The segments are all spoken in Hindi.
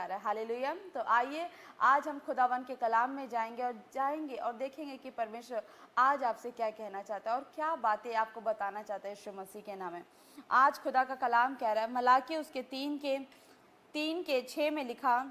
क्या रहा है। हालेलुया। तो आइए आज हम खुदावन के कलाम में जाएंगे और देखेंगे कि परमेश्वर आज आपसे क्या कहना चाहता है और क्या बातें आपको बताना चाहता है यीशु मसीह के नाम में। आज खुदा का कलाम कह रहा है, मलाकी उसके 3:6 में लिखा,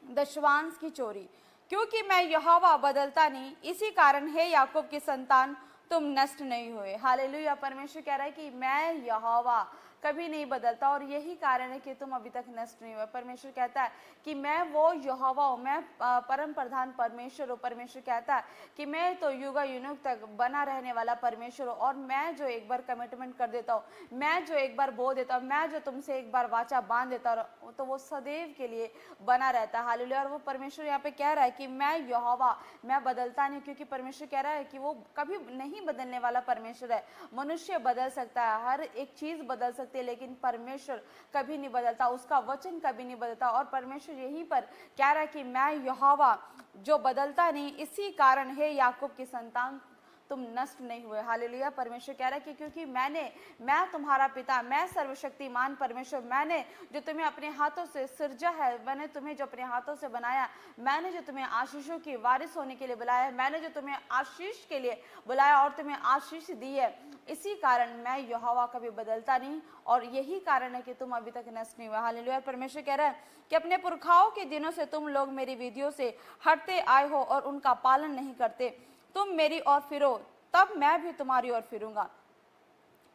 दशवांश की चोरी, क्योंकि मैं यहोवा बदलता नहीं, इसी कारण है याकूब की संतान तुम नष्ट नहीं हुए। हालेलुया। परमेश्वर कह रहा है कि मैं यहोवा कभी नहीं बदलता और यही कारण है कि तुम अभी तक नष्ट नहीं हुए। परमेश्वर कहता है कि मैं वो यहोवा हूँ, मैं परम प्रधान परमेश्वर हूँ। परमेश्वर कहता है कि मैं तो युग युग तक बना रहने वाला परमेश्वर हूँ और मैं जो एक बार कमिटमेंट कर देता हूँ, मैं जो एक बार बोल देता हूँ, मैं जो तुमसे एक बार वाचा बांध देता हूँ, तो वो सदैव के लिए बना रहता है। हालेलुया। और वो परमेश्वर यहाँ पे कह रहा है कि मैं यहोवा, मैं बदलता नहीं, क्योंकि परमेश्वर कह रहा है कि वो कभी नहीं बदलने वाला परमेश्वर है। मनुष्य बदल सकता है, हर एक चीज बदल सकती है, लेकिन परमेश्वर कभी नहीं बदलता, उसका वचन कभी नहीं बदलता। और परमेश्वर यहीं पर कह रहा है कि मैं यहोवा जो बदलता नहीं, इसी कारण है याकूब की संतान तुम नष्ट नहीं हुए। हालेलुया। परमेश्वर कह रहा है कि क्योंकि मैं तुम्हारा पिता, मैं सर्वशक्तिमान परमेश्वर, मैंने जो तुम्हें अपने हाथों से सृजा है, मैंने तुम्हें जो अपने हाथों से बनाया, मैंने जो तुम्हें आशीषों की वारिस होने के लिए बुलाया है, मैंने जो तुम्हें आशीष के लिए बुलाया और तुम्हें आशीष दी है, इसी कारण मैं यहोवा कभी बदलता नहीं और यही कारण है कि तुम अभी तक नष्ट नहीं हुए। हालेलुया। परमेश्वर कह रहा है कि अपने पुरखाओं के दिनों से तुम लोग मेरी विधियों से हटते आए हो और उनका पालन नहीं करते। तुम मेरी ओर फिरो, तब मैं भी तुम्हारी ओर फिरूंगा।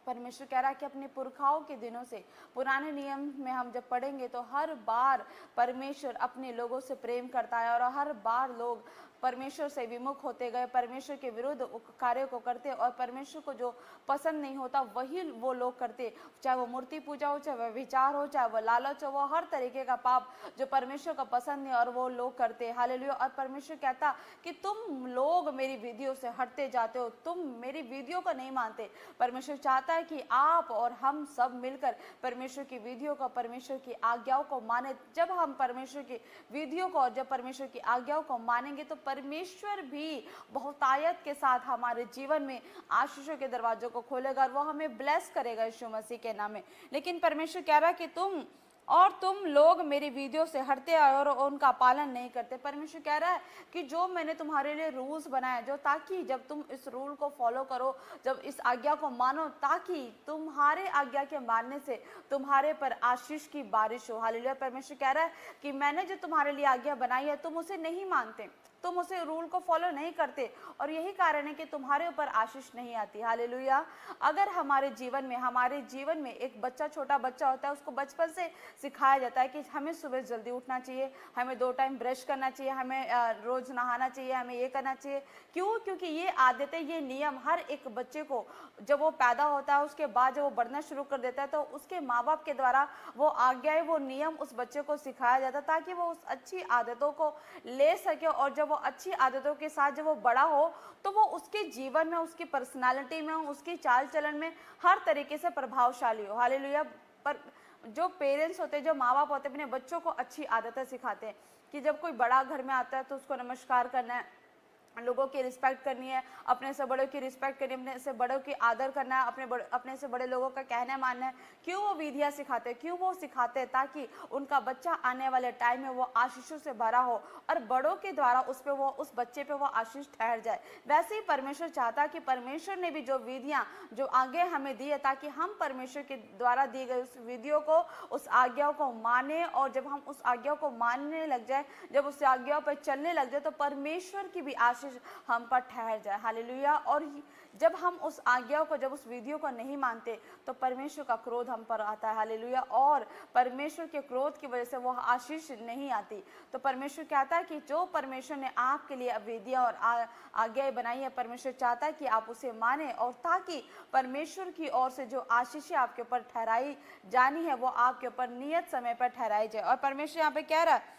परमेश्वर कह रहा है कि अपने पुरखाओं के दिनों से, पुराने नियम में हम जब पढ़ेंगे तो हर बार परमेश्वर अपने लोगों से प्रेम करता है और हर बार लोग परमेश्वर से विमुख होते गए, परमेश्वर के विरुद्ध कार्यों को करते और परमेश्वर को जो पसंद नहीं होता वही वो लोग करते, चाहे वो मूर्ति पूजा हो, चाहे वह विचार हो, चाहे वह लालच हो, वो हर तरीके का पाप जो परमेश्वर को पसंद नहीं और वो लोग करते। हालेलुया। और परमेश्वर कहता कि तुम लोग मेरी विधियों से हटते जाते हो, तुम मेरी विधियों को नहीं मानते। परमेश्वर चाहता है कि आप और हम सब मिलकर परमेश्वर की विधियों को, परमेश्वर की आज्ञाओं को माने। जब हम परमेश्वर की विधियों को और जब परमेश्वर की आज्ञाओं को मानेंगे तो परमेश्वर भी बहुतायत के साथ हमारे जीवन में आशीषों के दरवाजों को खोलेगा और वो हमें ब्लेस करेगा यीशु मसीह के नाम में। लेकिन परमेश्वर कह रहा है कि तुम लोग मेरी विधियों से हटते आए और उनका पालन नहीं करते। परमेश्वर कह रहा है कि जो मैंने तुम्हारे लिए रूल्स बनाए, जो ताकि जब तुम इस रूल को फॉलो करो, जब इस आज्ञा को मानो, ताकि तुम्हारे आज्ञा के मानने से तुम्हारे पर आशीष की बारिश हो। हालेलुया। परमेश्वर कह रहा है कि मैंने जो तुम्हारे लिए आज्ञा बनाई है तुम उसे नहीं मानते, तुम उसे रूल को फॉलो नहीं करते और यही कारण है कि तुम्हारे ऊपर आशीष नहीं आती। हालेलुया। अगर हमारे जीवन में एक बच्चा, छोटा बच्चा होता है, उसको बचपन से सिखाया जाता है कि हमें सुबह जल्दी उठना चाहिए, हमें 2 टाइम ब्रश करना चाहिए, हमें रोज नहाना चाहिए, हमें ये करना चाहिए। क्यों? क्योंकि ये आदतें, ये नियम हर एक बच्चे को जब वो पैदा होता है उसके बाद जब वो बढ़ना शुरू कर देता है तो उसके माँ बाप के द्वारा वो आज्ञाएं, वो नियम उस बच्चे को सिखाया जाता है ताकि वो उस अच्छी आदतों को ले सके और जब वो अच्छी आदतों के साथ जब वो बड़ा हो तो वो उसके जीवन में, उसकी पर्सनालिटी में, उसकी चाल चलन में हर तरीके से प्रभावशाली हो। हालेलुया। पर जो पेरेंट्स होते हैं, जो माँ बाप होते हैं, अपने बच्चों को अच्छी आदतें सिखाते हैं कि जब कोई बड़ा घर में आता है तो उसको नमस्कार करना है, लोगों की रिस्पेक्ट करनी है, अपने से बड़ों की रिस्पेक्ट करनी है, अपने से बड़ों की आदर करना है, अपने से बड़े लोगों का कहना मानना है। क्यों वो विधियाँ सिखाते हैं? क्यों वो सिखाते हैं? ताकि उनका बच्चा आने वाले टाइम में वो आशीषों से भरा हो और बड़ों के द्वारा उस बच्चे पे वो आशीष ठहर जाए। वैसे ही परमेश्वर चाहता है कि परमेश्वर ने भी जो विधियाँ, जो आगे हमें दी है, ताकि हम परमेश्वर के द्वारा दी गई उस विधियों को, उस आज्ञाओं को माने और जब हम उस आज्ञाओं को मानने लग जाए, जब उस आज्ञाओं पर चलने लग जाए तो परमेश्वर की भी आशीष हम पर ठहर जाए। हालेलुया। और जब हम उस आज्ञाओं को, जब उस विधियों को नहीं मानते तो परमेश्वर का क्रोध हम पर आता है। हालेलुया। और परमेश्वर के क्रोध की वजह से वो आशीष नहीं आती। तो परमेश्वर कहता है कि जो परमेश्वर ने आपके लिए विधियां और आज्ञाएं बनाई है, परमेश्वर चाहता है कि आप उसे माने और ताकि परमेश्वर की ओर से जो आशीषें आपके ऊपर ठहराई जानी है वो आपके ऊपर नियत समय पर ठहराई जाए। और परमेश्वर यहाँ पे कह रहा है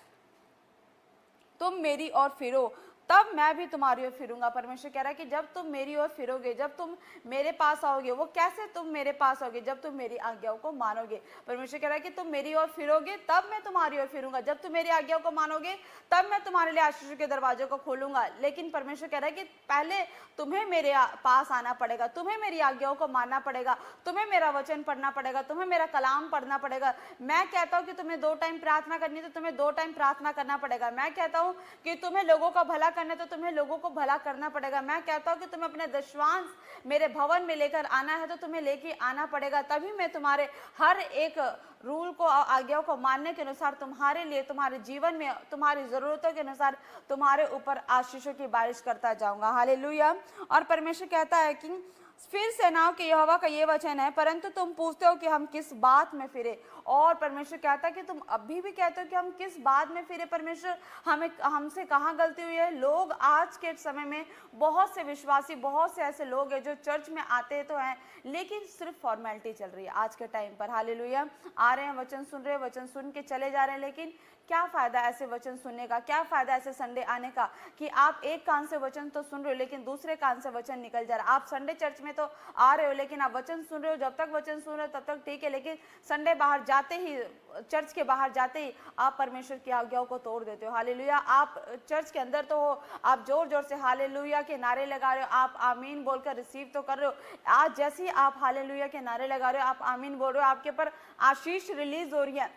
तुम मेरी ओर फिरो, तब मैं भी तुम्हारी ओर फिरूंगा। परमेश्वर कह रहा है कि जब तुम मेरी ओर फिरोगे, जब तुम मेरे पास आओगे, वो कैसे तुम मेरे पास आओगे? जब तुम मेरी आज्ञाओं को मानोगे। परमेश्वर कह रहा है कि तुम मेरी ओर फिरोगे तब मैं तुम्हारी ओर फिरूंगा, जब तुम मेरी आज्ञाओं को मानोगे तब मैं तुम्हारे लिए आशीष के दरवाजों को खोलूंगा। लेकिन परमेश्वर कह रहा है कि पहले तुम्हें मेरे पास आना पड़ेगा, तुम्हें मेरी आज्ञाओं को मानना पड़ेगा, तुम्हें मेरा वचन पढ़ना पड़ेगा, तुम्हें मेरा कलाम पढ़ना पड़ेगा। मैं कहता हूँ कि तुम्हें 2 टाइम प्रार्थना करनी है तो तुम्हें 2 टाइम प्रार्थना करना पड़ेगा। मैं कहता हूँ कि तुम्हें लोगों का भला करना है तो तुम्हें लोगों को भला करना पड़ेगा। मैं कहता हूँ कि तुम्हें अपने दशवांश मेरे भवन में लेकर आना है तो तुम्हें लेके आना पड़ेगा। तभी मैं तुम्हारे हर एक रूल को, आज्ञाओं को मानने के अनुसार तुम्हारे लिए, तुम्हारे जीवन में, तुम्हारी जरूरतों के अनुसार तुम्हारे ऊपर आशीषों की बारिश करता जाऊंगा। हालेलुया। और परमेश्वर कहता है कि फिर सेनाओं के यहोवा का ये वचन है, परंतु तुम पूछते हो कि हम किस बात में फिरे। और परमेश्वर कहता है कि तुम अभी भी कहते हो कि हम किस बात में फिरे। परमेश्वर हमसे कहाँ गलती हुई है? लोग आज के समय में बहुत से विश्वासी, बहुत से ऐसे लोग हैं जो चर्च में आते तो हैं लेकिन सिर्फ फॉर्मेलिटी चल रही है आज के टाइम पर। हालेलुया। आ रहे हैं, वचन सुन रहे हैं, वचन सुन के चले जा रहे हैं, लेकिन क्या फायदा ऐसे वचन सुनने का? क्या फायदा ऐसे संडे आने का कि आप एक कान से वचन तो सुन रहे हो लेकिन दूसरे कान से वचन निकल जा रहा है। आप संडे चर्च में तो आ रहे हो लेकिन आप वचन सुन रहे हो, जब तक वचन सुन रहे हो तब तक ठीक है, लेकिन संडे बाहर जाते ही, चर्च के बाहर जाते ही आप परमेश्वर की आज्ञाओं को तोड़ देते हो। हालेलुया। आप चर्च के अंदर तो हो, आप जोर जोर से हालेलुया के नारे लगा रहे हो, आप आमीन बोलकर रिसीव तो कर रहे हो। आज जैसे ही आप हालेलुया के नारे लगा रहे हो, आप आमीन बोल रहे हो, आपके ऊपर आशीष रिलीज हो रही है,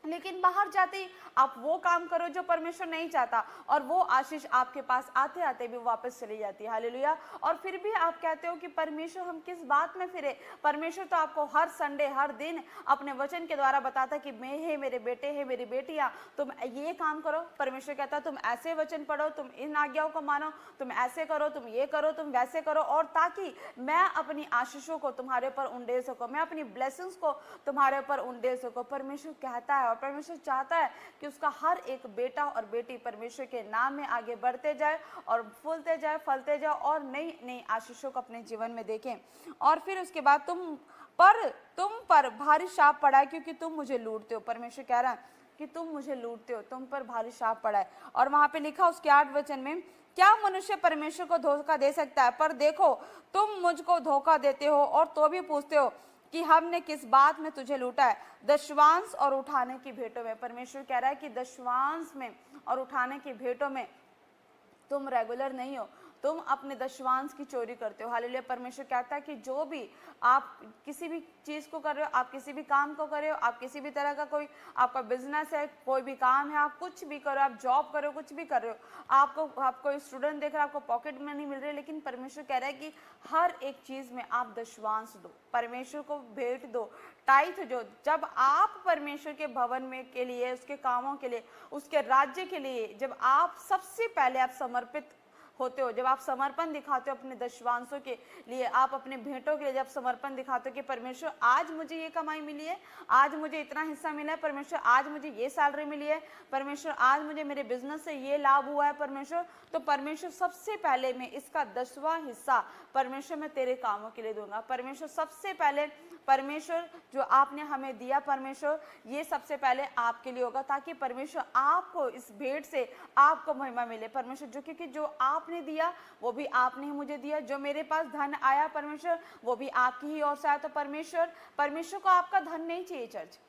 लेकिन बाहर जाते ही आप वो काम करो जो परमेश्वर नहीं चाहता और वो आशीष आपके पास आते आते भी वापस चली जाती है। हालेलुया। और फिर भी आप कहते हो कि परमेश्वर हम किस बात में फिरे? परमेश्वर तो आपको हर संडे, हर दिन अपने वचन के द्वारा बताता कि मैं है, मेरे बेटे हैं, मेरी बेटियां, तुम ये काम करो। परमेश्वर कहता तुम ऐसे वचन पढ़ो, तुम इन आज्ञाओं को मानो, तुम ऐसे करो, तुम ये करो, तुम वैसे करो, और ताकि मैं अपनी आशीषों को तुम्हारे ऊपर उंडेल सकूं, मैं अपनी ब्लेसिंग्स को तुम्हारे ऊपर उंडेल सकूं। परमेश्वर कहता है और परमेश्वर चाहता है कि उसका हर एक बेटा और बेटी परमेश्वर के नाम में आगे बढ़ते जाए और फूलते जाए, फलते जाए और नई नई आशीषों को अपने जीवन में देखें। और फिर उसके बाद तुम पर भारी शाप पड़ा है क्योंकि तुम मुझे लूटते हो। परमेश्वर कह रहा है कि तुम मुझे लूटते हो, तुम पर भारी शाप पड़ा है। और वहां पे लिखा उसके 8 वचन में, क्या मनुष्य परमेश्वर को धोखा दे सकता है? पर देखो तुम मुझको धोखा देते हो और तो भी पूछते हो कि हमने किस बात में तुझे लूटा है? दशवांश और उठाने की भेंटों में। परमेश्वर कह रहा है कि दशवांश में और उठाने की भेंटों में तुम रेगुलर नहीं हो, तुम अपने दशवांश की चोरी करते हो। हालेलुया। परमेश्वर कहता है कि जो भी आप किसी भी चीज़ को कर रहे हो, आप किसी भी काम को कर रहे हो, आप किसी भी तरह का कोई आपका बिजनेस है, कोई भी काम है, आप कुछ भी करो, आप जॉब कर रहे हो, कुछ भी कर रहे हो, आप कोई स्टूडेंट देख रहे हो, आपको पॉकेट मनी मिल रही है, लेकिन परमेश्वर कह रहा है कि हर एक चीज़ में आप दशवांश दो, परमेश्वर को भेंट दो, टाइथ दो। जब आप परमेश्वर के भवन में के लिए, उसके कामों के लिए, उसके राज्य के लिए, जब आप सबसे पहले आप समर्पित होते हो, जब आप समर्पण दिखाते हो अपने दशवांशों के लिए, आप अपने भेंटों के लिए जब समर्पण दिखाते हो कि परमेश्वर आज मुझे ये कमाई मिली है, आज मुझे इतना हिस्सा मिला है, परमेश्वर आज मुझे ये सैलरी मिली है, परमेश्वर आज मुझे मेरे बिजनेस से ये लाभ हुआ है, परमेश्वर, तो परमेश्वर सबसे पहले मैं इसका 10वां हिस्सा परमेश्वर मैं तेरे कामों के लिए दूंगा। परमेश्वर सबसे पहले, परमेश्वर जो आपने हमें दिया, परमेश्वर ये सबसे पहले आपके लिए होगा, ताकि परमेश्वर आपको इस भेंट से आपको महिमा मिले। परमेश्वर जो, क्योंकि जो आपने दिया वो भी आपने ही मुझे दिया, जो मेरे पास धन आया परमेश्वर वो भी आपकी ही ओर से आया। तो परमेश्वर को आपका धन नहीं चाहिए चर्च।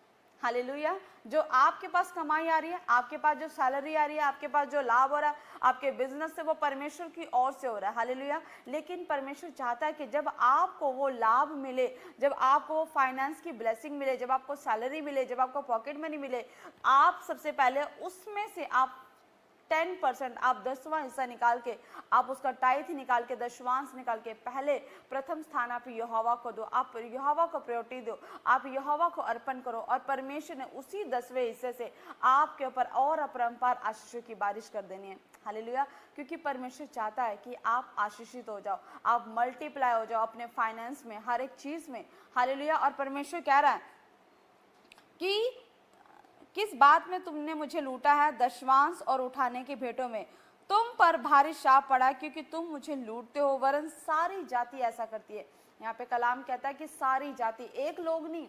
हालेलुया। जो आपके पास कमाई आ रही है, आपके पास जो सैलरी आ रही है, आपके पास जो लाभ हो रहा है आपके बिजनेस से, वो परमेश्वर की ओर से हो रहा है। हालेलुया। लेकिन परमेश्वर चाहता है कि जब आपको वो लाभ मिले, जब आपको वो फाइनेंस की ब्लेसिंग मिले, जब आपको सैलरी मिले, जब आपको पॉकेट मनी मिले, आप सबसे पहले उसमें से आप 10%, आप 10वां हिस्सा निकाल के, आप उसका टाइथ निकाल के, दशवांश निकाल के, पहले प्रथम स्थान आप यहोवा को दो, आप यहोवा को प्रायोरिटी दो, आप यहोवा को अर्पण करो, और परमेश्वर ने उसी 10वें हिस्से से आपके ऊपर और अपरंपार आशीषों की बारिश कर देनी है। हालेलुया। क्योंकि परमेश्वर चाहता है कि आप आशीषित हो जाओ, आप मल्टीप्लाई हो जाओ अपने फाइनेंस में, हर एक चीज में। हालेलुया। और परमेश्वर कह रहा है कि किस बात में तुमने मुझे लूटा है? दशवांश और उठाने की भेंटों में तुम पर भारी शाप पड़ा क्योंकि तुम मुझे लूटते हो, वरन सारी जाति ऐसा करती है। यहाँ पे कलाम कहता है कि सारी जाति, एक लोग नहीं,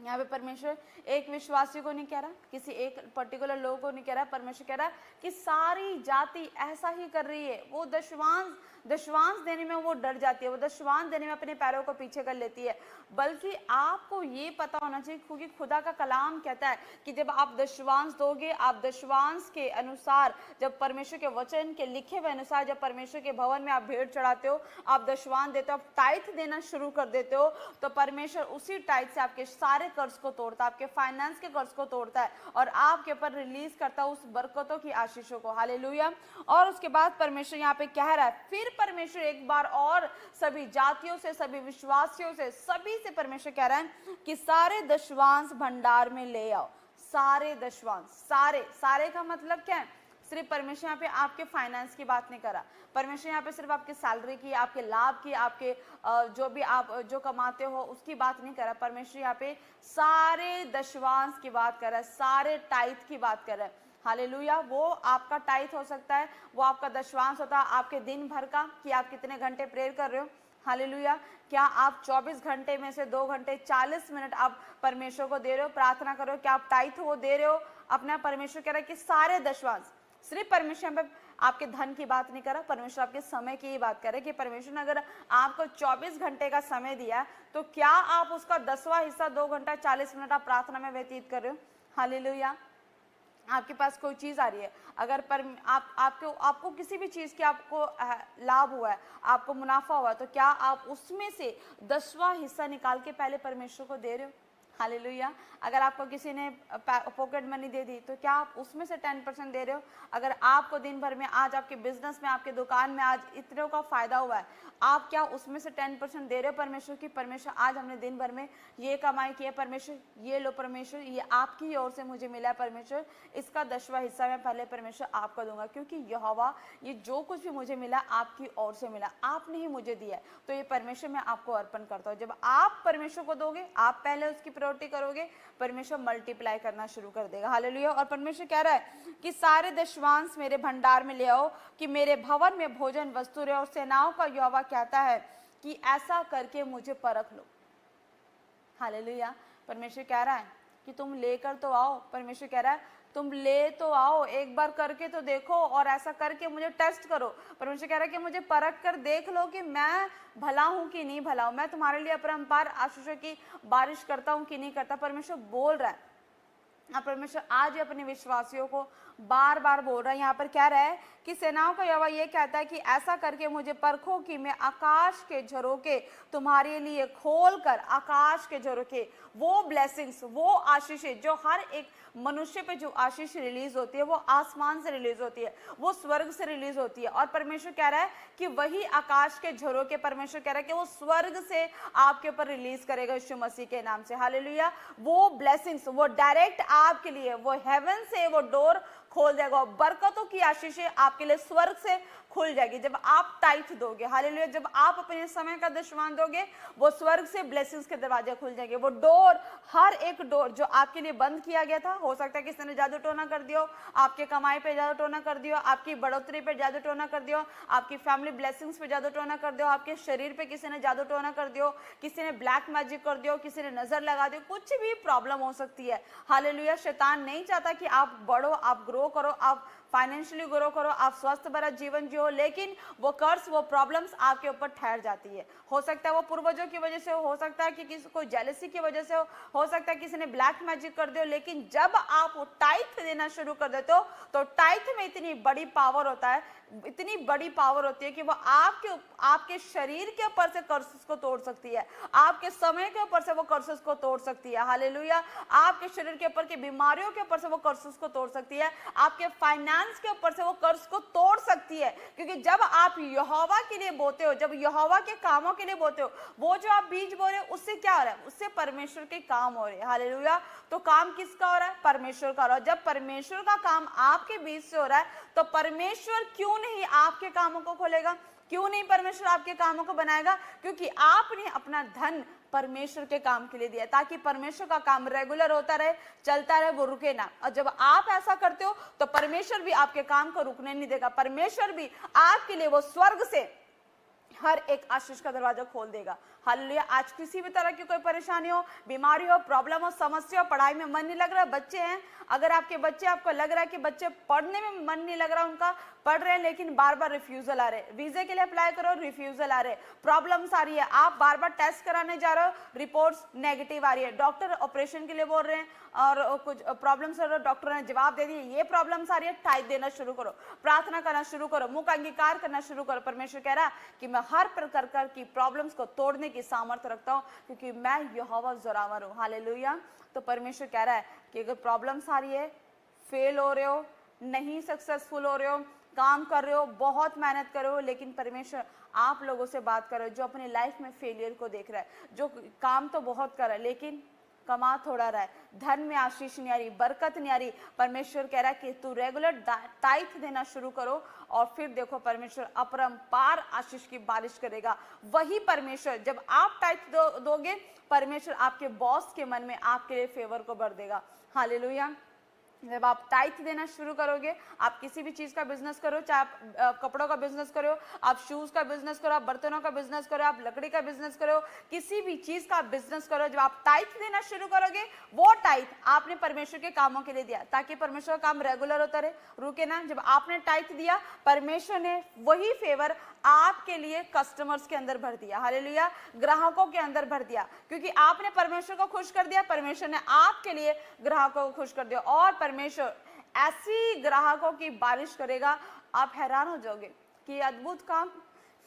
यहाँ पे परमेश्वर एक विश्वासी को नहीं कह रहा, किसी एक पर्टिकुलर लोग को नहीं कह रहा, परमेश्वर कह रहा कि सारी जाति ऐसा ही कर रही है। वो दशवांश देने में वो डर जाती है, वो दशवांश देने में अपने पैरों को पीछे कर लेती है। बल्कि आपको ये पता होना चाहिए, क्योंकि खुदा का कलाम कहता है कि जब आप दशवांश दोगे, आप दशवांश के अनुसार, जब परमेश्वर के वचन के लिखे हुए अनुसार, जब परमेश्वर के भवन में आप भेंट चढ़ाते हो, आप दशवांश देते हो, आप टाइथ देना शुरू कर देते हो, तो परमेश्वर उसी टाइथ से आपके सारे कर्ज को तोड़ता है, आपके फाइनेंस के कर्ज को तोड़ता है और आपके ऊपर रिलीज करता है उस बरकतों की आशीषों को। हालेलुया। और उसके बाद परमेश्वर यहाँ पे कह रहा है, फिर परमेश्वर एक बार और सभी जातियों से, सभी विश्वासियों से, सभी से परमेश्वर कह रहा है कि सारे दशवांश भंडार में ले आओ। सारे दशवांश, सारे का मतलब क्या है? सिर्फ परमेश्वर यहाँ पे आपके फाइनेंस की बात नहीं कर रहा, परमेश्वर यहाँ पे सिर्फ आपकी सैलरी की, आपके लाभ की, आपके जो भी आप जो कमाते हो उसकी बात नहीं कर रहा। परमेश्वर यहाँ पे सारे दशवांश की बात कर रहा है, सारे टाइथ की बात कर रहा है। हालेलुया। वो आपका टाइथ हो सकता है, वो आपका दशवांश होता है आपके दिन भर का, कि आप कितने घंटे प्रेयर कर रहे हो। हालेलुया। क्या आप 24 घंटे में से 2 घंटे 40 मिनट आप परमेश्वर को दे रहे हो, प्रार्थना कर रहे हो? क्या आप टाइथ वो दे रहे हो अपना? परमेश्वर कह रहा है कि सारे दशवांश। सिर्फ परमेश्वर यहाँ पे आपके धन की बात नहीं कर रहा, परमेश्वर आपके समय की ही बात कर रहे कि परमेश्वर ने अगर आपको 24 घंटे का समय दिया, तो क्या आप उसका 10वां हिस्सा 2 घंटा 40 मिनट आप प्रार्थना में व्यतीत कर रहे हो? हालेलुया। आपके पास कोई चीज आ रही है, अगर आपको किसी भी चीज की आपको लाभ हुआ है, आपको मुनाफा हुआ है, तो क्या आप उसमें से 10वां हिस्सा निकाल के पहले परमेश्वर को दे रहे हो? हालेलुया। अगर आपको किसी ने पॉकेट मनी दे दी, तो क्या आप उसमें से 10% दे रहे हो? अगर आपको दिन भर में आज आपके बिजनेस में, आपके दुकान में आज इतने का फायदा हुआ है, आप क्या उसमें से 10% दे रहे हो परमेश्वर की? परमेश्वर आज हमने दिन भर में ये कमाई की है, परमेश्वर ये लो, परमेश्वर ये आपकी ओर से मुझे मिला है, परमेश्वर इसका 10वां हिस्सा मैं पहले परमेश्वर आपको दूंगा, क्योंकि यहोवा ये जो कुछ भी मुझे मिला आपकी ओर से मिला, आपने ही मुझे दिया है, तो ये परमेश्वर मैं आपको अर्पण करता हूँ। जब आप परमेश्वर को दोगे, आप पहले उसकी प्रायोरिटी करोगे, परमेश्वर मल्टीप्लाई करना शुरू कर देगा। हालेलुया। और परमेश्वर कह रहा है कि सारे दशवांश मेरे भंडार में ले आओ, कि मेरे भवन में भोजन वस्तु रहे। और सेनाओं का यहोवा कहता है कि ऐसा करके मुझे परख लो। हालेलुया। परमेश्वर कह रहा है कि तुम लेकर तो आओ, परमेश्वर कह रहा है तुम ले तो आओ, एक बार करके तो देखो और ऐसा करके मुझे टेस्ट करो। परमेश्वर कह रहा है कि मुझे परख कर देख लो कि मैं भला हूं कि नहीं भला हूं, मैं तुम्हारे लिए अपरंपार आशीषों की बारिश करता हूं कि नहीं करता। परमेश्वर बोल रहा है, परमेश्वर आज अपने विश्वासियों को बार बार बोल रहा है। यहाँ पर कह रहा है कि सेनाओं का यहोवा ये कहता है कि ऐसा करके मुझे परखो कि मैं आकाश के झरोके तुम्हारे लिए खोल कर, आकाश के झरोके, वो ब्लेसिंग्स, वो आशीषें जो हर एक मनुष्य पे जो आशीष रिलीज होती है, वो आसमान से रिलीज होती है, वो स्वर्ग से रिलीज होती है। और परमेश्वर कह रहा है कि वही आकाश के झरोके, परमेश्वर कह रहा है कि वो स्वर्ग से आपके ऊपर रिलीज करेगा यीशु मसीह के नाम से। हालेलुया। वो ब्लेसिंग्स, वो डायरेक्ट आपके लिए, वो हेवन से वो डोर खोल देगा, बरकतों की आशीषें आपके लिए स्वर्ग से खुल जाएगी जब आप टाइथ दोगे। हालेलुया। जब आप अपने समय का दशवांश दोगे, वो स्वर्ग से ब्लेसिंग्स के दरवाजे खुल जाएंगे। वो डोर, हर एक डोर जो आपके लिए बंद किया गया था, हो सकता है किसी ने जादू टोना कर दियो, आपके कमाई पे जादू टोना कर दियो, आपकी बढ़ोतरी पे जादू टोना कर दियो, आपकी फैमिली ब्लेसिंग्स पे जादू टोना कर दियो, आपके शरीर पे किसी ने जादू टोना कर दियो, किसी ने ब्लैक मैजिक कर दियो, किसी ने नजर लगा दियो, कुछ भी प्रॉब्लम हो सकती है। हालेलुया। शैतान नहीं चाहता कि आप बढ़ो, आप ग्रो करो, आप फाइनेंशियली ग्रो करो, आप स्वस्थ भरा जीवन जियो, लेकिन वो कर्ज, वो प्रॉब्लम्स आपके ऊपर ठहर जाती है। हो सकता है वो पूर्वजों की वजह से हो सकता है कि किसी को जेलसी की वजह से हो सकता है किसी ने ब्लैक मैजिक कर दिया, लेकिन जब आप वो टाइथ देना शुरू कर देते हो, तो टाइथ में इतनी बड़ी पावर होता है, इतनी बड़ी पावर होती है कि वो आपके शरीर के ऊपर से कर्सेस को तोड़ सकती है, आपके समय के ऊपर से वो कर्सेस को तोड़ सकती है। हालेलुया। आपके शरीर के ऊपर की बीमारियों के ऊपर से वो कर्सेस को तोड़ सकती है, आपके फाइनेंस के ऊपर से वो कर्ज को तोड़ सकती है। क्योंकि जब आप यहोवा के लिए बोते हो, जब यहोवा के कामों के लिए बोते हो, वो जो आप बीज बो रहे हो, उससे क्या हो रहा है? उससे परमेश्वर के काम हो रहे हैं। हालेलुया। तो काम किसका हो रहा है? परमेश्वर का हो रहा है। जब परमेश्वर का काम आपके बीच से हो रहा है, तो परमेश्वर क्यों नहीं आपके कामों को खोलेगा? क्यों नहीं परमेश्वर आपके कामों को बनाएगा? क्योंकि आपने अपना धन परमेश्वर के काम के लिए दिया, ताकि परमेश्वर का काम रेगुलर होता रहे, चलता रहे, वो रुके ना। और जब आप ऐसा करते हो, तो परमेश्वर भी आपके काम को रुकने नहीं देगा, परमेश्वर भी आपके लिए वो स्वर्ग से हर एक आशीष का दरवाजा खोल देगा। हालेलुया। आज किसी भी तरह की कोई परेशानी हो, बीमारी हो, प्रॉब्लम हो, समस्या हो, पढ़ाई में मन नहीं लग रहा, बच्चे हैं, अगर आपके बच्चे, आपको लग रहा है कि बच्चे पढ़ने में मन नहीं लग रहा उनका, पढ़ रहे हैं लेकिन बार बार रिफ्यूजल आ रहे, वीजे के लिए अप्लाई करो, रिफ्यूजल आ रहे, प्रॉब्लम्स आ रही है, आप बार बार टेस्ट कराने जा रहे हो, रिपोर्ट्स नेगेटिव आ रही है, डॉक्टर ऑपरेशन के लिए बोल रहे हैं और कुछ प्रॉब्लम्स, डॉक्टर ने जवाब दे दिए, ये प्रॉब्लम्स आ रही है, टाइप देना शुरू करो, प्रार्थना करना शुरू करो, मुख अंगीकार करना शुरू करो। परमेश्वर कह रहा है कि मैं हर प्रकार की प्रॉब्लम्स को तोड़ने की सामर्थ्य रखता हूं, क्योंकि मैं यहोवा जोरावर हूं। हालेलुया। तो परमेश्वर कह रहा है कि अगर प्रॉब्लम्स आ रही है, फेल हो रहे हो, नहीं सक्सेसफुल हो रहे हो, काम कर रहे हो, बहुत मेहनत कर रहे हो, लेकिन परमेश्वर आप लोगों से बात कर रहे हो जो अपनी लाइफ में फेलियर को देख रहा है, जो काम तो बहुत कर रहा है लेकिन कमा थोड़ा रहा है, धन में आशीष नहीं आ रही, बरकत नहीं आ रही। परमेश्वर कह रहा है कि तू रेगुलर टाइथ देना शुरू करो और फिर देखो परमेश्वर अपरंपार आशीष की बारिश करेगा। वही परमेश्वर जब आप टाइथ दोगे, परमेश्वर आपके बॉस के मन में आपके लिए फेवर को भर देगा। हालेलुया। जब आप टाइथ देना शुरू करोगे, आप किसी भी चीज का बिजनेस करो, चाहे आप कपड़ों का बिजनेस करो, आप शूज का बिजनेस करो, आप बर्तनों का बिजनेस करो, आप लकड़ी का बिजनेस करो, किसी भी चीज का बिजनेस करो, जब आप टाइथ देना शुरू करोगे, वो टाइथ आपने परमेश्वर के कामों के लिए दिया ताकि परमेश्वर का काम रेगुलर होता रहे। रुके ना, जब आपने टाइथ दिया, परमेश्वर ने वही फेवर आपके लिए कस्टमर्स के अंदर भर दिया। हालेलुया। ग्राहकों के अंदर भर दिया, क्योंकि आपने परमेश्वर को खुश कर दिया, परमेश्वर ने आपके लिए ग्राहकों को खुश कर दिया और परमेश्वर ऐसी ग्राहकों की बारिश करेगा, आप हैरान हो जाओगे कि ये अद्भुत काम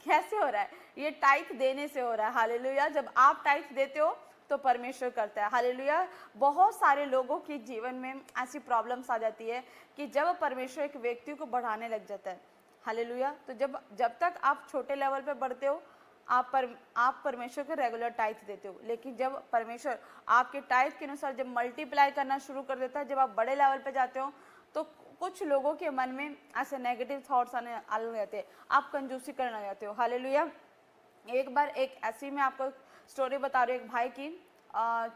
कैसे हो रहा है, ये टाइथ देने से हो रहा है। हालेलुया। जब आप टाइथ देते हो तो परमेश्वर करता है। हालेलुया। बहुत सारे लोगों के जीवन में ऐसी प्रॉब्लम्स आ जाती है कि जब परमेश्वर एक व्यक्ति को बढ़ाने लग जाता है, हालेलुया, तो जब तक आप छोटे लेवल पे बढ़ते हो, आप परमेश्वर को रेगुलर टाइथ देते हो, लेकिन जब परमेश्वर आपके टाइथ के अनुसार जब मल्टीप्लाई करना शुरू कर देता है, जब आप बड़े लेवल पे जाते हो, तो कुछ लोगों के मन में ऐसे नेगेटिव थॉट्स आने लग जाते हैं, आप कंजूसी करने लग जाते हो। हालेलुया। एक बार एक ऐसी मैं आपको स्टोरी बता रही हूँ, एक भाई की।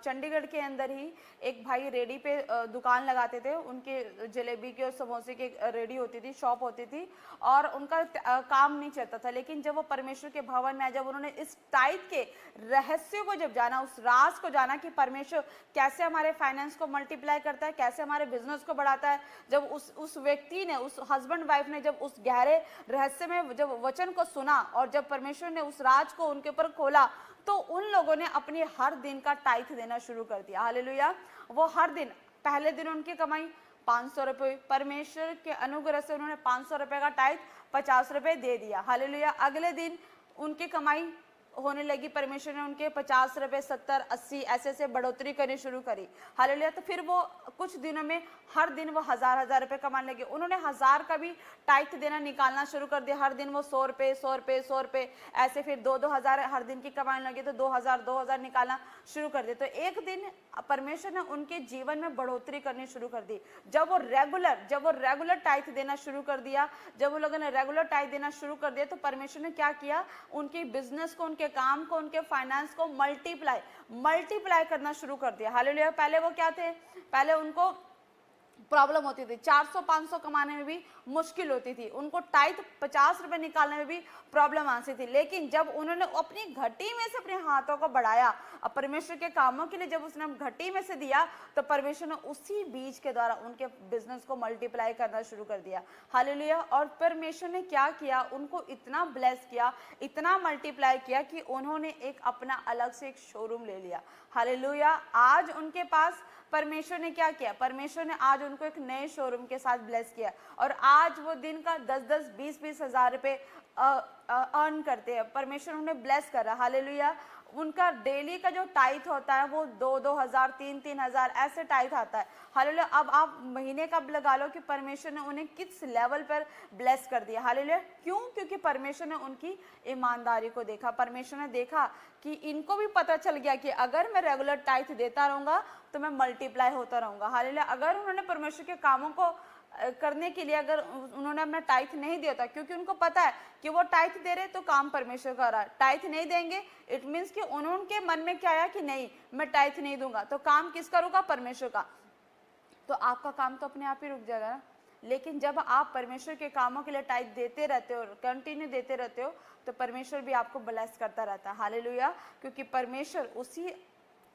चंडीगढ़ के अंदर ही एक भाई रेडी पे दुकान लगाते थे, उनके जलेबी की और समोसे की रेडी होती थी, शॉप होती थी और उनका काम नहीं चलता था। लेकिन जब वो परमेश्वर के भवन में आए, जब उन्होंने इस टाइप के रहस्य को जब जाना, उस राज को जाना कि परमेश्वर कैसे हमारे फाइनेंस को मल्टीप्लाई करता है, कैसे हमारे बिजनेस को बढ़ाता है, जब उस व्यक्ति ने, उस हस्बैंड वाइफ ने जब उस गहरे रहस्य में जब वचन को सुना और जब परमेश्वर ने उस राज को उनके ऊपर खोला, तो उन लोगों ने अपने हर दिन का टाइथ देना शुरू कर दिया। हालेलुया। वो हर दिन, पहले दिन उनकी कमाई 500 रुपये, परमेश्वर के अनुग्रह से उन्होंने 500 रुपये का टाइथ 50 रुपये दे दिया। हालेलुया। अगले दिन उनकी कमाई होने लगी, परमेश्वर ने उनके 50 रुपये, 70, 80 ऐसे बढ़ोतरी करनी शुरू करी। हालेलुया। तो फिर वो कुछ दिनों में हर दिन वो हजार रुपये कमाने लगे। उन्होंने 1000 का भी टाइथ देना निकालना शुरू कर दिया। हर दिन वो 100 रुपये, 100 रुपये, 100 रुपये ऐसे, फिर 2-2 हज़ार हर दिन की कमाने लगे, तो 2000 निकालना शुरू कर दिया। तो एक दिन परमेश्वर ने उनके जीवन में बढ़ोतरी करनी शुरू कर दी। जब वो रेगुलर टाइथ देना शुरू कर दिया, जब वो लोगों ने रेगुलर टाइथ देना शुरू कर दिया, तो परमेश्वर ने क्या किया, उनके बिजनेस को, उनके काम को, उनके फाइनेंस को मल्टीप्लाई करना शुरू कर दिया। हालेलुया। पहले वो क्या थे, पहले उनको प्रॉब्लम होती थी, 400-500 कमाने में भी मुश्किल होती थी, उनको टाइथ 50 रुपए निकालने में भी प्रॉब्लम आती थी। लेकिन जब उन्होंने अपनी घटी में से अपने हाथों को बढ़ाया, और परमेश्वर के कामों के लिए जब उसने घटी में से दिया, तो परमेश्वर ने उसी बीज के द्वारा उनके बिजनेस को मल्टीप्लाई करना शुरू कर दिया। हालेलुया। और परमेश्वर ने क्या किया, उनको इतना ब्लेस किया, इतना मल्टीप्लाई किया कि उन्होंने एक अपना अलग से एक शोरूम ले लिया। हालेलुया। आज उनके पास परमेश्वर ने क्या किया, परमेश्वर ने आज उनको एक नए शोरूम के साथ ब्लेस किया, और आज वो दिन का 10-10, 20-20 हज़ार रुपये अर्न करते हैं। परमेश्वर उन्हें ब्लेस कर रहा है। हालेलुया। उनका डेली का जो टाइथ होता है वो 2-2 हज़ार, 3-3 हज़ार ऐसे टाइथ आता है। हालेलुया। अब आप महीने का लगा लो कि परमेश्वर ने उन्हें किस लेवल पर ब्लेस कर दिया। हालेलुया। क्यों? क्योंकि परमेश्वर ने उनकी ईमानदारी को देखा। परमेश्वर ने देखा कि इनको भी पता चल गया कि अगर मैं रेगुलर टाइथ देता रहूंगा तो मैं मल्टीप्लाई होता रहूंगा। हालेलुया। अगर उन्होंने परमेश्वर के कामों को करने के लिए अगर उन्होंने अपना टाइथ नहीं दिया था, क्योंकि उनको पता है कि वो टाइथ दे रहे तो काम परमेश्वर कर रहा है, टाइथ नहीं देंगे इट मीन्स कि उनके मन में क्या आया कि नहीं मैं टाइथ नहीं दूंगा, तो काम किस करूंगा, परमेश्वर का। तो आपका काम तो अपने आप ही रुक जाएगा ना। लेकिन जब आप परमेश्वर के कामों के लिए टाइप देते रहते हो, कंटिन्यू देते रहते हो, तो परमेश्वर भी आपको ब्लेस करता रहता है। हालेलुया। क्योंकि परमेश्वर उसी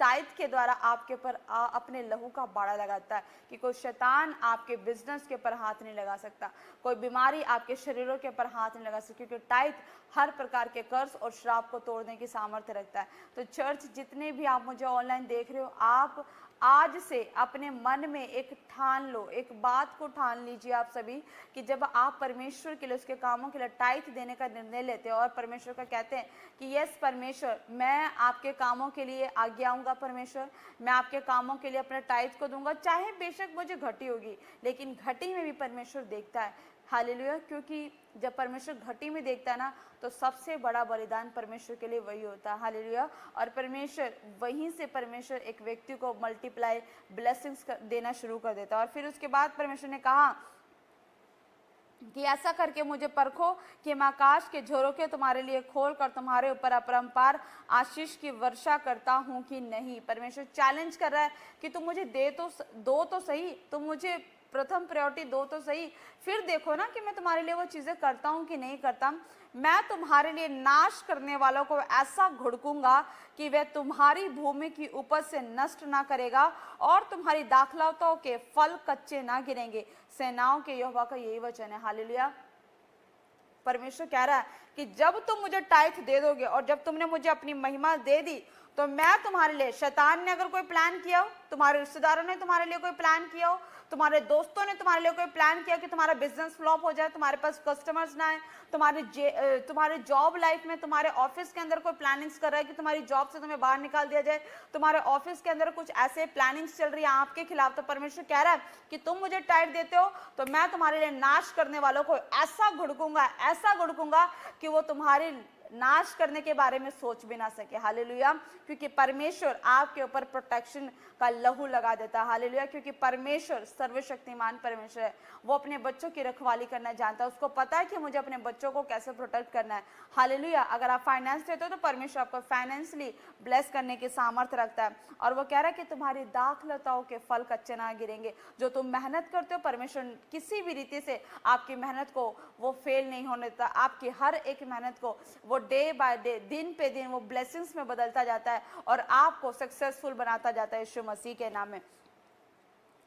टाइप के द्वारा आपके ऊपर अपने लहू का बाड़ा लगाता है कि कोई शैतान आपके बिजनेस के ऊपर हाथ नहीं लगा सकता, कोई बीमारी आपके शरीरों के ऊपर हाथ नहीं लगा सकती, क्योंकि टाइप हर प्रकार के कर्ज और श्राप को तोड़ने की सामर्थ्य रखता है। तो चर्च, जितने भी आप मुझे ऑनलाइन देख रहे हो, आप आज से अपने मन में एक ठान लो, एक बात को ठान लीजिए आप सभी, कि जब आप परमेश्वर के लिए, उसके कामों के लिए टाइट देने का निर्णय लेते हो और परमेश्वर का कहते हैं कि यस परमेश्वर, मैं आपके कामों के लिए आगे आऊँगा, परमेश्वर मैं आपके कामों के लिए अपने टाइट को दूंगा, चाहे बेशक मुझे घटी होगी, लेकिन घटी में भी परमेश्वर देखता है। हालेलुया। क्योंकि जब परमेश्वर घटी में देखता है ना, तो सबसे बड़ा बलिदान परमेश्वर के लिए वही होता है। हालेलुया। और परमेश्वर वहीं से परमेश्वर एक व्यक्ति को मल्टीप्लाई ब्लेसिंग्स देना शुरू कर देता है। और फिर उसके बाद परमेश्वर ने कहा कि ऐसा करके मुझे परखो कि मैं आकाश के झोरों के तुम्हारे लिए खोल कर तुम्हारे ऊपर अपरंपार आशीष की वर्षा करता हूँ कि नहीं। परमेश्वर चैलेंज कर रहा है कि तुम मुझे दो तो सही, तुम मुझे प्रथम प्रायोरिटी दो तो सही, फिर देखो ना कि मैं तुम्हारे लिए वो चीज़ें करता हूँ कि नहीं करता। मैं तुम्हारे लिए नाश करने वालों को ऐसा घुड़कूंगा कि वे तुम्हारी भूमि की उपज से नष्ट ना करेगा और तुम्हारी दाखलताओं के फल कच्चे ना गिरेंगे। सेनाओं के यहोवा का यही वचन है। हालेलुया। परमेश्वर कह रहा है कि जब तुम मुझे टाइथ दे दोगे और जब तुमने मुझे अपनी महिमा दे दी, तो मैं तुम्हारे लिए, शैतान ने अगर कोई प्लान किया हो, तुम्हारे रिश्तेदारों ने तुम्हारे लिए कोई प्लान किया हो, तुम्हारे दोस्तों ने तुम्हारे लिए कोई प्लान किया कि तुम्हारा बिजनेस फ्लॉप हो जाए, तुम्हारे पास कस्टमर्स ना आए, तुम्हारे जॉब लाइफ में, तुम्हारे ऑफिस के अंदर कोई प्लानिंग्स कर रहा है कि तुम्हारी जॉब से तुम्हें बाहर निकाल दिया जाए, तुम्हारे ऑफिस के अंदर कुछ ऐसे प्लानिंग्स चल रही है आपके खिलाफ, तो परमेश्वर कह रहा है कि तुम मुझे टाइट देते हो तो मैं तुम्हारे लिए नाश करने वालों को ऐसा घुड़कूंगा कि वो तुम्हारी नाश करने के बारे में सोच भी ना सके। हालेलुया। क्योंकि परमेश्वर आपके ऊपर प्रोटेक्शन का लहू लगा देता है। हालेलुया। क्योंकि परमेश्वर सर्वशक्तिमान परमेश्वर है, वो अपने बच्चों की रखवाली करना जानता है, उसको पता है कि मुझे अपने बच्चों को कैसे प्रोटेक्ट करना है। हालेलुया। अगर आप फाइनेंस देते हो तो परमेश्वर आपको फाइनेंशियली ब्लेस करने की सामर्थ्य रखता है, और वो कह रहा है कि तुम्हारी दाखलताओं के फल कच्चे ना गिरेंगे। जो तुम मेहनत करते हो, परमेश्वर किसी भी रीति से आपकी मेहनत को वो फेल नहीं होने देता। आपकी हर एक मेहनत को वो डे बाय डे, दिन पे दिन वो ब्लेसिंग्स में बदलता जाता है और आपको सक्सेसफुल बनाता जाता है यीशु मसीह के नाम में।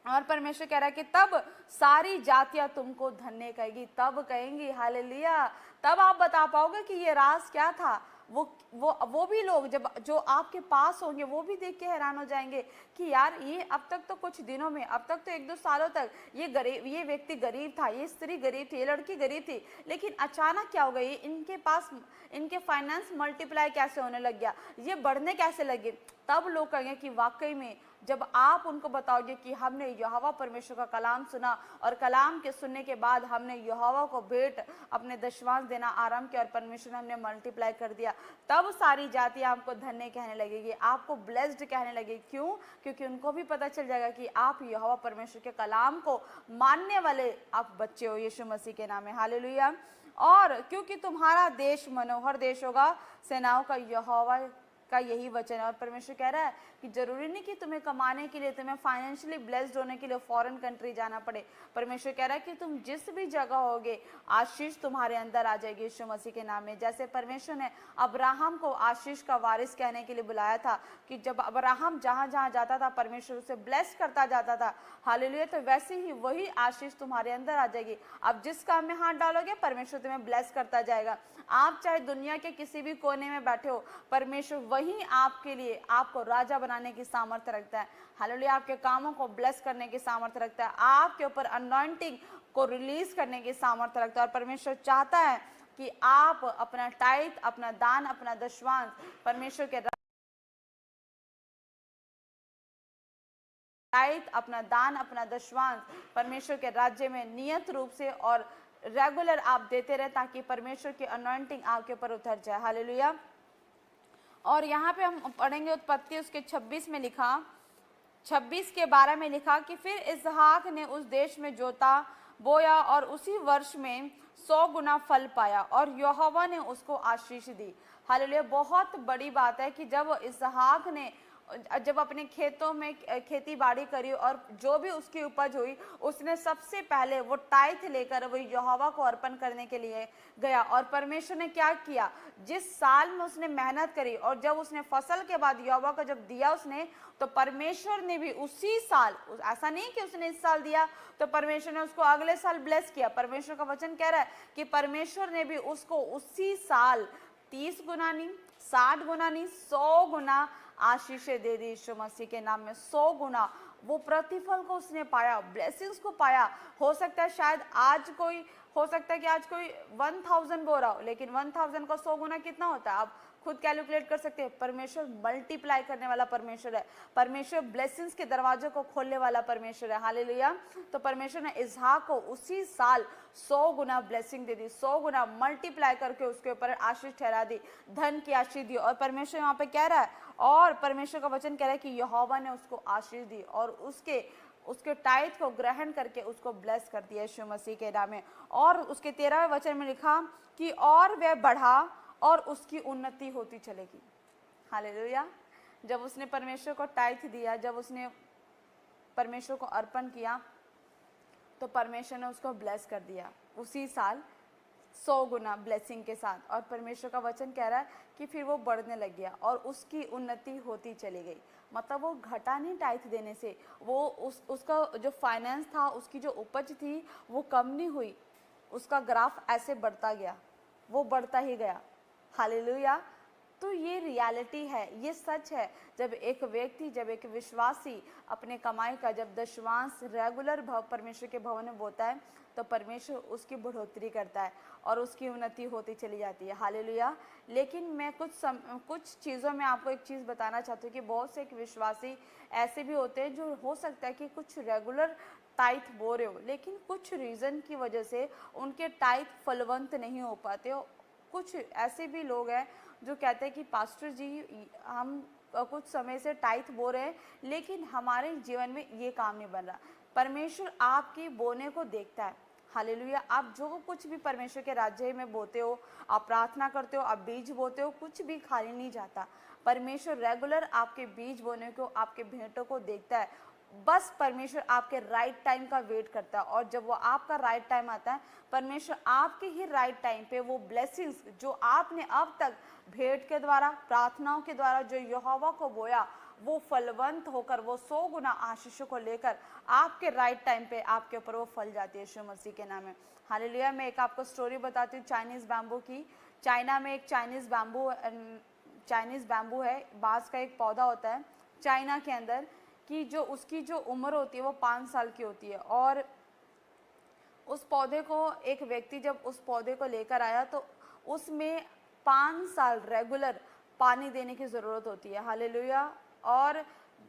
और परमेश्वर कह रहा है कि तब सारी जातियां तुमको धन्य कहेगी, तब कहेंगी। हालेलुया। तब आप बता पाओगे कि ये राज क्या था। वो भी लोग जब जो आपके पास होंगे वो भी देख के हैरान हो जाएंगे कि यार ये अब तक तो कुछ दिनों में, अब तक तो 1-2 सालों तक ये व्यक्ति गरीब था, ये स्त्री गरीब थी, ये लड़की गरीब थी, लेकिन अचानक क्या हो गया, इनके पास इनके फाइनेंस मल्टीप्लाई कैसे होने लग गया, ये बढ़ने कैसे लगे। तब लोग कहेंगे कि वाकई में जब आप उनको बताओगे कि हमने यहोवा परमेश्वर का कलाम सुना और कलाम के सुनने के बाद हमने यहोवा को भेंट अपने दशमांश देना आरंभ किया और परमेश्वर ने हमने मल्टीप्लाई कर दिया, तब सारी जातियां आपको धन्य कहने लगेगी, आपको ब्लेस्ड कहने लगेगी। क्यों? क्योंकि उनको भी पता चल जाएगा कि आप यहोवा परमेश्वर के कलाम को मानने वाले आप बच्चे हो यीशु मसीह के नाम में। हालेलुया। और क्योंकि तुम्हारा देश मनोहर देश होगा, सेनाओं का यहोवा का यही वचन है। और परमेश्वर कह रहा है कि जरूरी नहीं कि तुम्हें कमाने के लिए, तुम्हें फाइनेंशियली ब्लेस्ड होने के लिए फॉरेन कंट्री जाना पड़े। परमेश्वर कह रहा है कि तुम जिस भी जगह होगे आशीष तुम्हारे अंदर आ जाएगी यीशु मसीह के नाम में। जैसे परमेश्वर ने अब्राहम को आशीष का वारिस कहने के लिए बुलाया था कि जब अब्राहम जहां जहां जाता था परमेश्वर उसे ब्लेस करता जाता था। हालेलुया। तो वैसे ही वही आशीष तुम्हारे अंदर आ जाएगी। अब जिस काम में हाथ डालोगे परमेश्वर तुम्हें ब्लेस करता जाएगा। आप चाहे दुनिया के किसी भी कोने में बैठे हो, परमेश्वर वही आपके लिए आपको राजा बनाने की सामर्थ्य रखता है। हालेलुया। आपके कामों को ब्लेस करने की सामर्थ्य रखता है, आपके ऊपर अनॉइंटिंग को रिलीज करने की सामर्थ्य रखता है। और परमेश्वर चाहता है कि आप अपना टाइट, अपना दान, अपना दशमांश परमेश्वर के अपना दान, अपना दशमांश परमेश्वर के राज्य में नियत रूप से और रेगुलर आप देते रहे, ताकि परमेश्वर की अनॉइंटिंग आपके ऊपर उतर जाए। हालेलुया। और यहाँ पे हम पढ़ेंगे उत्पत्ति उसके 26 में लिखा, 26 के 12 में लिखा कि फिर इसहाक ने उस देश में जोता बोया और उसी वर्ष में 100 गुना फल पाया और यहोवा ने उसको आशीष दी। हालेलुया। बहुत बड़ी बात है कि जब इसहाक ने जब अपने खेतों में खेती बाड़ी करी और जो भी उसकी उपज हुई, उसने सबसे पहले वो टाइथ लेकर वो यहोवा को अर्पण करने के लिए गया। और परमेश्वर ने क्या किया, जिस साल में उसने मेहनत करी और जब उसने फसल के बाद यहोवा को जब दिया उसने, तो परमेश्वर ने भी उसी साल, ऐसा नहीं कि उसने इस साल दिया तो परमेश्वर ने उसको अगले साल ब्लेस किया। परमेश्वर का वचन कह रहा है कि परमेश्वर ने भी उसको उसी साल 30 गुना नहीं, 60 गुना नहीं, 100 गुना आशीषें दे दी यीशु मसीह के नाम में। 100 गुना वो प्रतिफल को उसने पाया, ब्लेसिंग्स को पाया। हो सकता है शायद आज कोई, हो सकता है कि आज कोई 1000 बो रहा हो, लेकिन 1000 का 100 गुना कितना होता है, आप खुद कैलकुलेट कर सकते हैं। परमेश्वर मल्टीप्लाई करने वाला परमेश्वर है, परमेश्वर ब्लेसिंग्स के दरवाजों को खोलने वाला परमेश्वर है। हालेलुया। तो परमेश्वर ने इसहाक को उसी साल 100 गुना ब्लेसिंग दे दी, 100 गुना मल्टीप्लाई करके उसके ऊपर आशीष ठहरा दी, धन की आशीष दी। और परमेश्वर यहाँ पे कह रहा है, और परमेश्वर का वचन कह रहा है कि यहोवा ने उसको आशीष दी और उसके टाइथ को ग्रहण करके उसको ब्लेस कर दिया यीशु मसीह के नाम में। और उसके 13वें वचन में लिखा कि और वह बढ़ा और उसकी उन्नति होती चलेगी। हालेलुया। जब उसने परमेश्वर को टाइथ दिया, जब उसने परमेश्वर को अर्पण किया, तो परमेश्वर ने उसको ब्लेस कर दिया उसी साल 100 गुना ब्लेसिंग के साथ। और परमेश्वर का वचन कह रहा है कि फिर वो बढ़ने लग गया और उसकी उन्नति होती चली गई। मतलब वो घटा नहीं टाइथ देने से, वो उसका जो फाइनेंस था, उसकी जो उपज थी वो कम नहीं हुई, उसका ग्राफ ऐसे बढ़ता गया, वो बढ़ता ही गया। हालेलुया। तो ये रियलिटी है, ये सच है। जब एक व्यक्ति, जब एक विश्वासी अपने कमाई का जब दशमांश रेगुलर परमेश्वर के भवन में बोता है, तो परमेश्वर उसकी बढ़ोतरी करता है और उसकी उन्नति होती चली जाती है। हालेलुया। लेकिन मैं कुछ चीज़ों में आपको एक चीज़ बताना चाहती हूँ कि बहुत से एक विश्वासी ऐसे भी होते हैं जो हो सकता है कि कुछ रेगुलर टाइथ बो रहे हो, लेकिन कुछ रीज़न की वजह से उनके टाइथ फलवंत नहीं हो पाते हो। कुछ ऐसे भी लोग हैं जो कहते हैं कि पास्टर जी, हम कुछ समय से टाइथ बो रहे हैं, लेकिन हमारे जीवन में ये काम नहीं बन रहा। परमेश्वर आपके बोने को देखता है। हालेलुया। आप जो कुछ भी परमेश्वर के राज्य में बोते हो, आप प्रार्थना करते हो, आप बीज बोते हो, कुछ भी खाली नहीं जाता। परमेश्वर रेगुलर आपके बीज बोने को, आपके भेंटों को देखता है। बस परमेश्वर आपके राइट टाइम का वेट करता है, और जब वो आपका राइट टाइम आता है, परमेश्वर आपके ही राइट टाइम पे वो ब्लेसिंग्स जो आपने अब तक भेंट के द्वारा, प्रार्थनाओं के द्वारा जो यहोवा को बोया, वो फलवंत होकर वो 100 गुना आशीषों को लेकर आपके राइट टाइम पे आपके ऊपर वो फल जाती है यीशु मसीह के नाम में। हालेलुया। मैं एक आपको स्टोरी बताती हूँ चाइनीज़ बैम्बू की। चाइना में एक चाइनीज़ बैम्बू है, बांस का एक पौधा होता है चाइना के अंदर, कि जो उसकी जो उम्र होती है वो 5 साल की होती है। और उस पौधे को एक व्यक्ति जब उस पौधे को लेकर आया, तो उसमें 5 साल रेगुलर पानी देने की ज़रूरत होती है। हालेलुया। और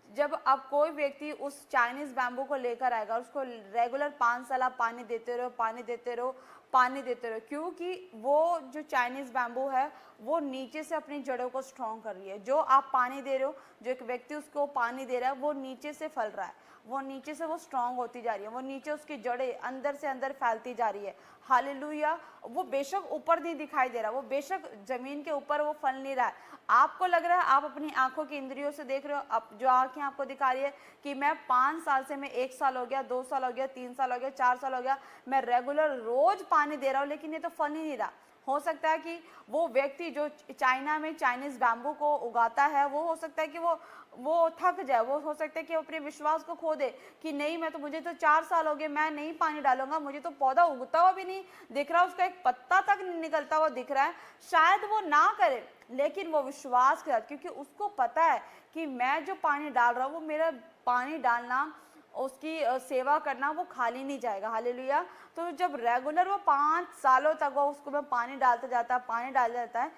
जब आप कोई व्यक्ति उस चाइनीज़ बैम्बू को लेकर आएगा, उसको रेगुलर 5 साल आप पानी देते रहो, पानी देते रहो, पानी देते रहो, क्योंकि वो जो चाइनीज़ बैम्बू है वो नीचे से अपनी जड़ों को स्ट्रॉन्ग कर रही है। जो आप पानी दे रहे हो, जो एक व्यक्ति उसको पानी दे रहा है, वो नीचे से फल रहा है, वो नीचे से वो स्ट्रॉन्ग होती जा रही है, वो नीचे उसकी जड़ें अंदर से अंदर फैलती जा रही है। हालेलुया। वो बेशक ऊपर नहीं दिखाई दे रहा, वो बेशक ज़मीन के ऊपर वो फल नहीं रहा है, आपको लग रहा है, आप अपनी आंखों की इंद्रियों से देख रहे हो, अब जो आंखें आपको दिखा रही है कि मैं 5 साल से, मैं 1 साल हो गया, 2 साल हो गया, 3 साल हो गया, 4 साल हो गया, मैं रेगुलर रोज पानी दे रहा हूँ, लेकिन ये तो फल ही नहीं रहा। हो सकता है कि वो व्यक्ति जो चाइना में चाइनीज़ बैम्बू को उगाता है, वो हो सकता है कि वो थक जाए, वो हो सकता है कि अपने विश्वास को खो दे कि नहीं, मैं तो, मुझे तो 4 साल हो गए, मैं नहीं पानी डालूंगा, मुझे तो पौधा उगता हुआ भी नहीं दिख रहा, उसका एक पत्ता तक नहीं निकलता हुआ दिख रहा है। शायद वो ना करे, लेकिन वो विश्वास के साथ, क्योंकि उसको पता है कि मैं जो पानी डाल रहा हूँ, वो मेरा पानी डालना, उसकी सेवा करना, वो खाली नहीं जाएगा। हालेलुया। तो जब रेगुलर वो 5 सालों तक वो उसको में पानी डालता जाता है, पानी डाल जाता है,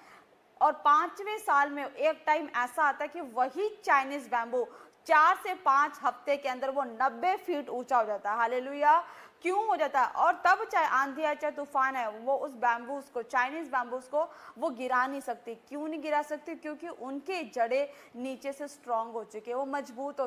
और 5वें साल में एक टाइम ऐसा आता है कि वही चाइनीज़ बैम्बू 4 से 5 हफ्ते के अंदर वो 90 फीट ऊंचा हो जाता है। हालेलुया। क्यों हो जाता है। और तब चाहे आंधी है चाहे तूफान है, वो उस बैम्बूस को, चाइनीज बैम्बूस को वो गिरा नहीं सकती। क्यों नहीं गिरा सकती? क्योंकि उनके जड़ें नीचे से स्ट्रांग हो चुकी है, वो मजबूत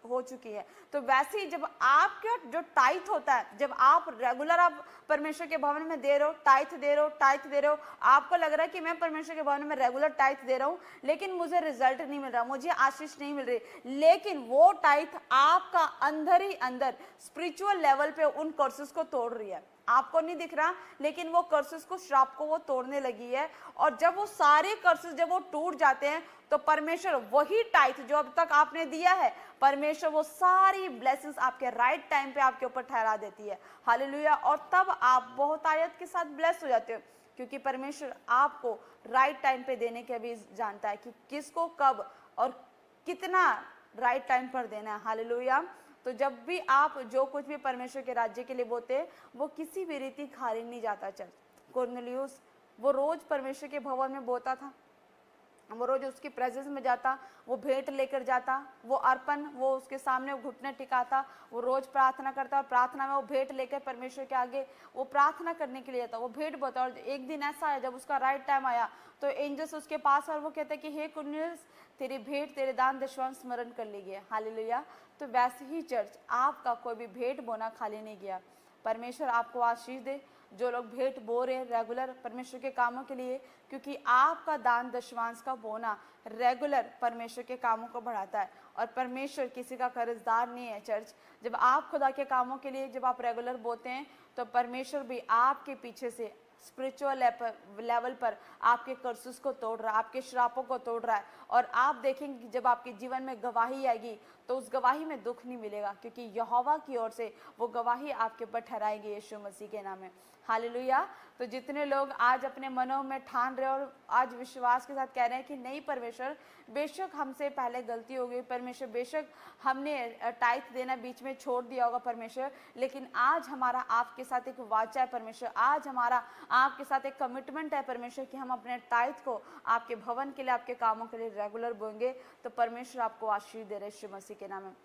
हो चुकी है। तो वैसे ही जब आपका जो टाइथ होता है, जब आप रेगुलर आप परमेश्वर के भवन में दे रहे हो, टाइथ दे रहे हो, टाइथ दे रहे हो, आपको लग रहा है कि मैं परमेश्वर के भवन में रेगुलर टाइथ दे रहा हूँ लेकिन मुझे रिजल्ट नहीं मिल रहा, मुझे आशीष नहीं मिल रही, लेकिन वो टाइथ आपका अंदर ही अंदर स्पिरिचुअल लेवल पे उन कर्सेस को तोड़ रही है। आपको नहीं दिख रहा लेकिन वो कर्सेस को, श्राप को वो तोड़ने लगी है। और जब वो सारे कर्सेस जब वो टूट जाते हैं तो परमेश्वर वही टाइथ जो अब तक आपने दिया है, परमेश्वर वो सारी ब्लेसिंग्स आपके राइट टाइम पे आपके ऊपर ठहरा देती है। हालेलुया। और तब आप बहुत आयत के साथ ब्लेस हो जाते हो, क्योंकि परमेश्वर आपको राइट टाइम पे देने के भी जानता है कि किसको कब और कितना राइट टाइम पर देना है। हालेलुया। तो जब भी आप जो कुछ भी परमेश्वर के राज्य के लिए बोते हैं वो किसी भी रीति खाली नहीं जाता। चर्च कुरनेलियुस वो रोज परमेश्वर के भवन में बोता था, वो रोज उसकी प्रेजेंस में जाता, वो भेंट लेकर जाता, वो अर्पण वो उसके सामने घुटने टिकाता, वो रोज प्रार्थना करता और प्रार्थना में वो भेंट लेकर परमेश्वर के आगे वो प्रार्थना करने के लिए आता, वो भेंट बोता। और एक दिन ऐसा आया जब उसका राइट टाइम आया तो एंजल्स उसके पास और वो कहते कि हे कुरनेलियुस, तेरी भेंट तेरे दान दशवांश स्मरण कर ली गई। हालेलुया। तो वैसे ही चर्च आपका कोई भी भेंट बोना खाली नहीं गया। परमेश्वर आपको आशीष दे जो लोग भेंट बो रहे रेगुलर परमेश्वर के कामों के लिए, क्योंकि आपका दान दशवांश का बोना रेगुलर परमेश्वर के कामों को बढ़ाता है। और परमेश्वर किसी का कर्जदार नहीं है। चर्च जब आप खुदा के कामों के लिए जब आप रेगुलर बोते हैं तो परमेश्वर भी आपके पीछे से स्पिरिचुअल लेवल पर आपके कर्सेस को तोड़ रहा है, आपके श्रापों को तोड़ रहा है। और आप देखेंगे कि जब आपके जीवन में गवाही आएगी तो उस गवाही में दुख नहीं मिलेगा, क्योंकि यहोवा की ओर से वो गवाही आपके ऊपर ठहराएगी यीशु मसीह के नाम में। हालेलुया। तो जितने लोग आज अपने मनों में ठान रहे और आज विश्वास के साथ कह रहे हैं कि नहीं परमेश्वर, बेशक हमसे पहले गलती हो गई परमेश्वर, बेशक हमने टाइथ देना बीच में छोड़ दिया होगा परमेश्वर, लेकिन आज हमारा आपके साथ एक वाचा है परमेश्वर, आज हमारा आपके साथ एक कमिटमेंट है परमेश्वर कि हम अपने टाइथ को आपके भवन के लिए, आपके कामों के लिए रेगुलर बोएंगे, तो परमेश्वर आपको आशीष दे रहे यीशु मसीह के नाम में।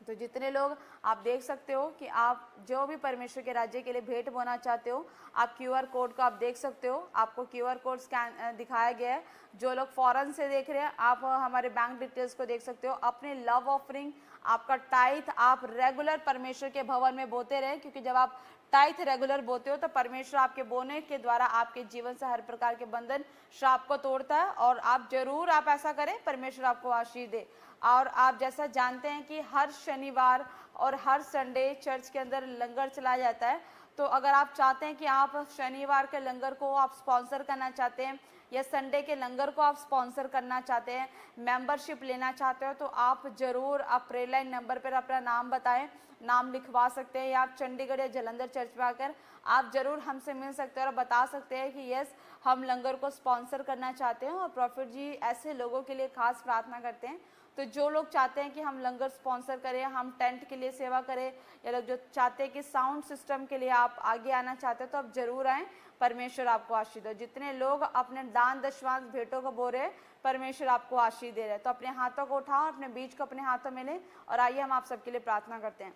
तो जितने लोग आप देख सकते हो कि आप जो भी परमेश्वर के राज्य के लिए भेंट बोना चाहते हो, आप क्यूआर कोड को आप देख सकते हो, आपको क्यूआर कोड स्कैन दिखाया गया है। जो लोग फॉरेन से देख रहे हैं आप हमारे बैंक डिटेल्स को देख सकते हो। अपने लव ऑफरिंग, आपका टाइथ आप रेगुलर परमेश्वर के भवन में बोते रहे, क्योंकि जब आप टाइथ रेगुलर बोते हो तो परमेश्वर आपके बोने के द्वारा आपके जीवन से हर प्रकार के बंधन श्राप को तोड़ता है। और आप जरूर आप ऐसा करें, परमेश्वर आपको आशीष दे। और आप जैसा जानते हैं कि हर शनिवार और हर संडे चर्च के अंदर लंगर चलाया जाता है। तो अगर आप चाहते हैं कि आप शनिवार के लंगर को आप स्पॉन्सर करना चाहते हैं या संडे के लंगर को आप स्पॉन्सर करना चाहते हैं, मेंबरशिप लेना चाहते हो, तो आप जरूर आप प्रेयर लाइन नंबर पर अपना नाम बताएं, नाम लिखवा सकते हैं, या आप चंडीगढ़ या जलंधर चर्च में आकर आप जरूर हमसे मिल सकते हैं और बता सकते हैं कि यस हम लंगर को स्पॉन्सर करना चाहते हैं। और प्रॉफिट जी ऐसे लोगों के लिए खास प्रार्थना करते हैं। तो जो लोग चाहते हैं कि हम लंगर स्पॉन्सर करें, हम टेंट के लिए सेवा करें, या लोग जो चाहते हैं कि साउंड सिस्टम के लिए आप आगे आना चाहते हैं, तो आप जरूर आएँ, परमेश्वर आपको आशीष दे। जितने लोग अपने दान दशवांश भेंटों को बो रहे हैं, परमेश्वर आपको आशीष दे रहे हैं। तो अपने हाथों को उठाओ, अपने बीज को अपने हाथों में लें और आइए हम आप सबके लिए प्रार्थना करते हैं।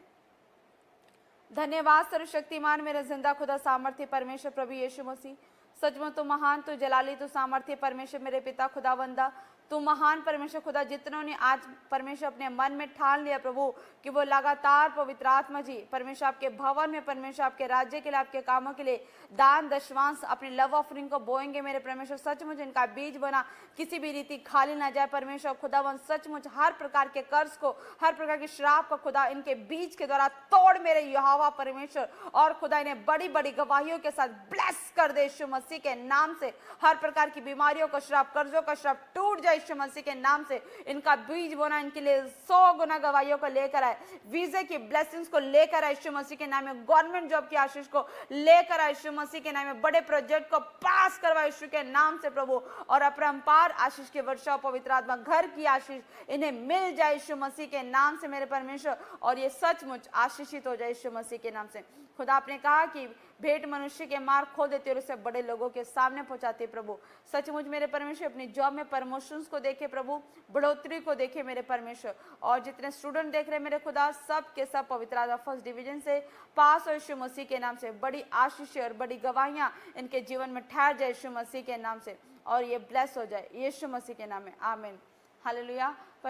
धन्यवाद सर्वशक्तिमान मेरे जिंदा खुदा सामर्थ्य परमेश्वर प्रभु यीशु मसीह, सचमुच तू महान, तू जलाली, तू सामर्थ्य परमेश्वर मेरे पिता खुदावंदा, तू महान परमेश्वर खुदा। जितनों ने आज परमेश्वर अपने मन में ठान लिया प्रभु कि वो लगातार पवित्र आत्मा जी परमेश्वर आपके भवन में, परमेश्वर आपके राज्य के लिए, आपके कामों के लिए दान दशवांश अपने लव ऑफरिंग को बोएंगे मेरे परमेश्वर, सचमुच इनका बीज बना किसी भी रीति खाली ना जाए परमेश्वर खुदावन। सचमुच हर प्रकार के कर्ज को, हर प्रकार के श्राप को खुदा इनके बीज के द्वारा तोड़ मेरे यहोवा परमेश्वर, और खुदा इन्हें बड़ी बड़ी गवाहियों के साथ ब्लेस कर दे यीशु मसीह के नाम से। हर प्रकार की बीमारियों का श्राप, कर्जों का श्राप टूट जाए यीशु मसीह के नाम से। इनका बीज बोना इनके लिए 100 गुना गवाहियों को लेकर आए, वीजे की ब्लेसिंग्स को लेकर आए यीशु मसीह के नाम में, गवर्नमेंट जॉब की आशीष को लेकर आए यीशु मसीह के नाम में, बड़े प्रोजेक्ट को पास करवाए यीशु के नाम से प्रभु, और अपरंपार आशीष के वर्षा पवित्र आत्मा घर की आशीष इन्हें मिल जाए यीशु मसीह के नाम से मेरे परमेश्वर, और ये सचमुच आशीषित हो जाए यीशु मसीह के नाम से। खुदा आपने कहा कि भेंट मनुष्य के मार्ग खोल देती है और उसे बड़े लोगों के सामने पहुंचाती है प्रभु। सचमुच मेरे परमेश्वर अपनी जॉब में प्रमोशंस को देखे प्रभु, बढ़ोतरी को देखे मेरे परमेश्वर। और जितने स्टूडेंट देख रहे हैं मेरे खुदा, सब के सब पवित्र आत्मा फर्स्ट डिवीजन से पास हो यीशु मसीह के नाम से। बड़ी आशीष और बड़ी गवाहियां इनके जीवन में ठहर जाए यीशु मसीह के नाम से, और ये ब्लेस हो जाए यीशु मसीह के नाम में, आमीन। हालेलुया।